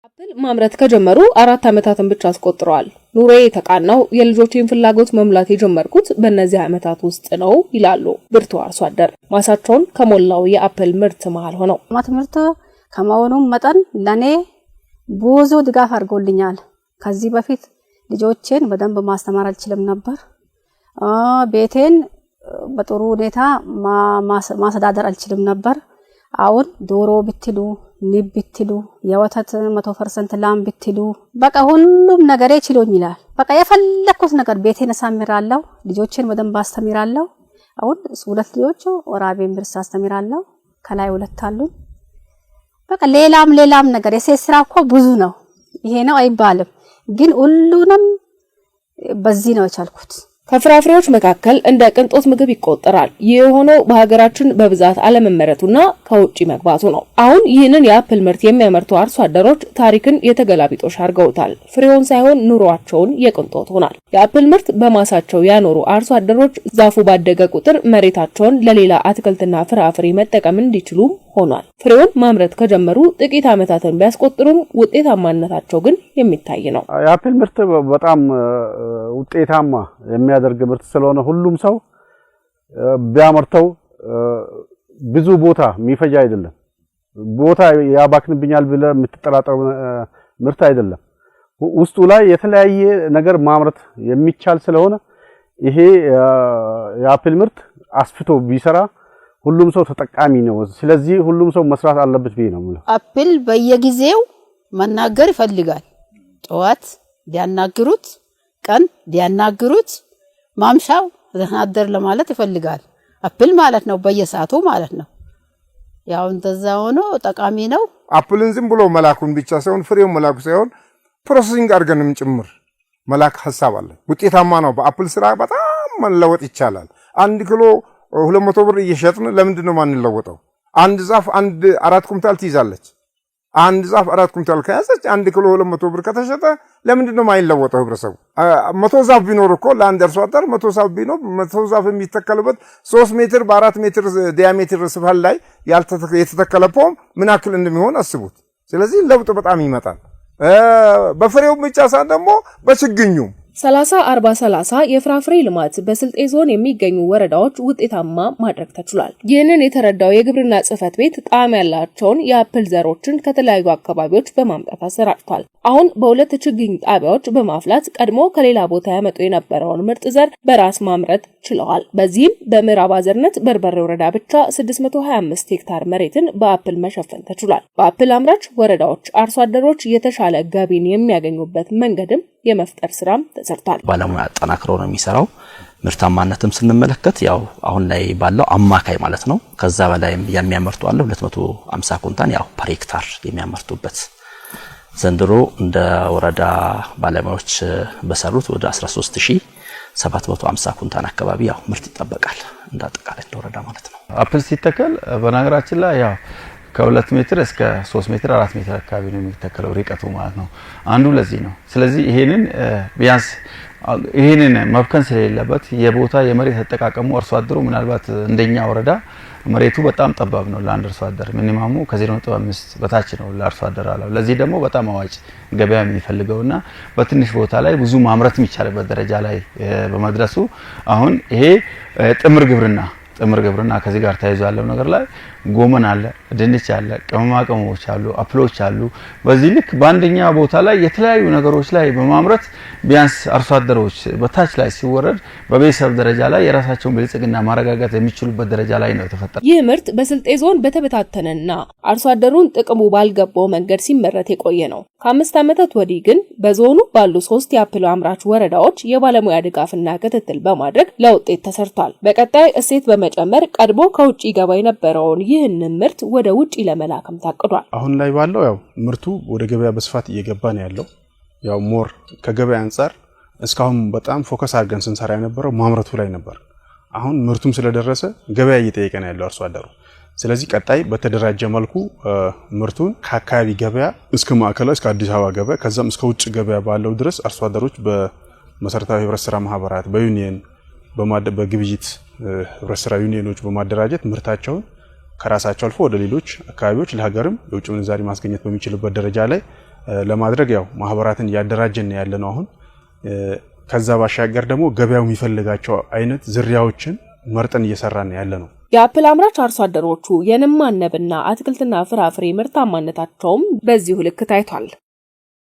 አፕል ማምረት ከጀመሩ 4 ዓመታትን ብቻ አስቆጥረዋል። ኑሮዬ የተቃናው የልጆቼን ፍላጎት መሙላት የጀመርኩት በእነዚህ ዓመታት ውስጥ ነው ይላሉ ብርቱ አርሶ አደር ማሳቸውን ከሞላው የአፕል ምርት መሃል ሆነው። ምርት ከመሆኑም መጠን ለኔ ብዙ ድጋፍ አድርጎልኛል። ከዚህ በፊት ልጆቼን በደንብ ማስተማር አልችልም ነበር። ቤቴን በጥሩ ሁኔታ ማስተዳደር አልችልም ነበር። አሁን ዶሮ ብትሉ ንብ ብትሉ የወተት 100% ላም ብትሉ በቃ ሁሉም ነገሬ ችሎኛል። በቃ የፈለኩት ነገር ቤቴን አሳምራለሁ፣ ልጆቼን በደንብ አስተምራለሁ። አሁን 2 ልጆች ወራቤን ብርስ አስተምራለሁ፣ ከላይ 2 አሉ። በቃ ሌላም ነገር የሴት ስራ እኮ ብዙ ነው። ይሄ ነው አይባልም፣ ግን ሁሉንም በዚህ ነው የቻልኩት። ከፍራፍሬዎች መካከል እንደ ቅንጦት ምግብ ይቆጠራል። ይህ ሆኖ በሀገራችን በብዛት አለመመረቱና ከውጪ መግባቱ ነው። አሁን ይህንን የአፕል ምርት የሚያመርቱ አርሶ አደሮች ታሪክን የተገላቢጦሽ አድርገውታል። ፍሬውን ሳይሆን ኑሮአቸውን የቅንጦት ሆናል። የአፕል ምርት በማሳቸው ያኖሩ አርሶ አደሮች ዛፉ ባደገ ቁጥር መሬታቸውን ለሌላ አትክልትና ፍራፍሬ መጠቀም እንዲችሉ ሆኗል። ፍሬውን ማምረት ከጀመሩ ጥቂት ዓመታትን ቢያስቆጥሩም ውጤታማነታቸው ግን የሚታይ ነው። የአፕል ምርት በጣም ውጤታማ የሚያደርግ ምርት ስለሆነ ሁሉም ሰው ቢያመርተው ብዙ ቦታ የሚፈጅ አይደለም። ቦታ ያባክንብኛል ብለ የምትጠራጠረው ምርት አይደለም። ውስጡ ላይ የተለያየ ነገር ማምረት የሚቻል ስለሆነ ይሄ የአፕል ምርት አስፍቶ ቢሰራ ሁሉም ሰው ተጠቃሚ ነው። ስለዚህ ሁሉም ሰው መስራት አለበት ብዬ ነው ማለት። አፕል በየጊዜው መናገር ይፈልጋል። ጠዋት ቢያናግሩት፣ ቀን ቢያናግሩት፣ ማምሻው ተናደር ለማለት ይፈልጋል። አፕል ማለት ነው በየሰዓቱ ማለት ነው። ያው እንደዛ ሆኖ ጠቃሚ ነው። አፕልን ዝም ብሎ መላኩን ብቻ ሳይሆን ፍሬው መላኩ ሳይሆን ፕሮሰሲንግ አድርገንም ጭምር መላክ ሐሳብ አለ። ውጤታማ ነው። በአፕል ስራ በጣም መለወጥ ይቻላል። 1 ኪሎ 200 ብር እየሸጥን ለምንድን ነው ማንለወጠው? አንድ ዛፍ 4 ኩንታል ትይዛለች። አንድ ዛፍ 4 ኩንታል ከያዘች 1 ኪሎ 200 ብር ከተሸጠ ለምንድን ነው ማይለወጠው? ህብረተሰቡ 100 ዛፍ ቢኖር እኮ ለአንድ አርሶ አደር 100 ዛፍ ቢኖር 100 ዛፍ የሚተከልበት 3 ሜትር በ4 ሜትር ዲያሜትር ስፋት ላይ የተተከለ ፖም ምን ያክል እንደሚሆን አስቡት። ስለዚህ ለውጥ በጣም ይመጣል። በፍሬው ብቻ ሳይሆን ደግሞ በችግኙ 30-40-30 የፍራፍሬ ልማት በስልጤ ዞን የሚገኙ ወረዳዎች ውጤታማ ማድረግ ተችሏል። ይህንን የተረዳው የግብርና ጽሕፈት ቤት ጣዕም ያላቸውን የአፕል ዘሮችን ከተለያዩ አካባቢዎች በማምጣት አሰራጭቷል። አሁን በ2 ችግኝ ጣቢያዎች በማፍላት ቀድሞ ከሌላ ቦታ ያመጡ የነበረውን ምርጥ ዘር በራስ ማምረት ችለዋል። በዚህም በምዕራብ አዘርነት በርበሬ ወረዳ ብቻ 625 ሄክታር መሬትን በአፕል መሸፈን ተችሏል። በአፕል አምራች ወረዳዎች አርሶ አደሮች የተሻለ ገቢን የሚያገኙበት መንገድም የመፍጠር ስራም ተሰርቷል። ባለሙያ አጠናክረው ነው የሚሰራው። ምርታማነትም ስንመለከት ያው አሁን ላይ ባለው አማካይ ማለት ነው ከዛ በላይም የሚያመርቱ አለ 250 ኩንታል ያው ፐር ሄክታር የሚያመርቱበት ዘንድሮ እንደ ወረዳ ባለሙያዎች በሰሩት ወደ 13750 ኩንታል አካባቢ ያው ምርት ይጠበቃል እንደ አጠቃላይ ወረዳ ማለት ነው። አፕል ሲተከል በነገራችን ላይ ያው ከ2 ሜትር እስከ 3 ሜትር 4 ሜትር አካባቢ ነው የሚተከለው ርቀቱ ማለት ነው። አንዱ ለዚህ ነው። ስለዚህ ይሄንን ቢያንስ ይሄንን መብከን ስለሌለበት የቦታ የመሬት ተጠቃቀሙ አርሶ አደሩ ምናልባት እንደኛ ወረዳ መሬቱ በጣም ጠባብ ነው። ለአንድ አርሶ አደር ሚኒማሙ ከ0.5 በታች ነው ለአርሶ አደር አለው። ለዚህ ደግሞ በጣም አዋጭ ገበያ የሚፈልገውና በትንሽ ቦታ ላይ ብዙ ማምረት የሚቻልበት ደረጃ ላይ በመድረሱ አሁን ይሄ ጥምር ግብርና ከዚህ ጋር ተያይዞ ያለው ነገር ላይ ጎመን አለ፣ ድንች አለ፣ ቅመማ ቅመሞች አሉ፣ አፕሎች አሉ። በዚህ ልክ በአንደኛ ቦታ ላይ የተለያዩ ነገሮች ላይ በማምረት ቢያንስ አርሶ አደሮች በታች ላይ ሲወረድ በቤተሰብ ደረጃ ላይ የራሳቸውን ብልጽግና ማረጋጋት የሚችሉበት ደረጃ ላይ ነው ተፈጠረ። ይህ ምርት በስልጤ ዞን በተበታተነና አርሶ አደሩን ጥቅሙ ባልገባው መንገድ ሲመረት የቆየ ነው። ከ5 ዓመታት ወዲህ ግን በዞኑ ባሉ 3 የአፕል አምራች ወረዳዎች የባለሙያ ድጋፍና ክትትል በማድረግ ለውጤት ተሰርቷል። በቀጣይ እሴት በመጨመር ቀድሞ ከውጪ ገባ የነበረውን ይህንን ምርት ወደ ውጪ ለመላክም ታቅዷል። አሁን ላይ ባለው ያው ምርቱ ወደ ገበያ በስፋት እየገባ ነው ያለው። ያው ሞር ከገበያ አንፃር እስካሁን በጣም ፎከስ አድርገን ስንሰራ የነበረው ማምረቱ ላይ ነበር። አሁን ምርቱም ስለደረሰ ገበያ እየጠየቀ ነው ያለው አርሶ አደሩ። ስለዚህ ቀጣይ በተደራጀ መልኩ ምርቱን ከአካባቢ ገበያ እስከ ማዕከላዊ እስከ አዲስ አበባ ገበያ ከዛም እስከ ውጭ ገበያ ባለው ድረስ አርሶ አደሮች በመሰረታዊ ህብረት ስራ ማህበራት በዩኒየን በግብይት ህብረት ስራ ዩኒየኖች በማደራጀት ምርታቸውን ከራሳቸው አልፎ ወደ ሌሎች አካባቢዎች ለሀገርም የውጭ ምንዛሪ ማስገኘት በሚችልበት ደረጃ ላይ ለማድረግ ያው ማህበራትን ያደራጀን ያለነው አሁን ከዛ ባሻገር ደግሞ ገበያው የሚፈልጋቸው አይነት ዝርያዎችን መርጠን እየሰራን ያለነው። የአፕል አምራች አርሶ አደሮቹ የንብ ማነብና አትክልትና ፍራፍሬ ምርታማነታቸውም በዚሁ ልክ ታይቷል።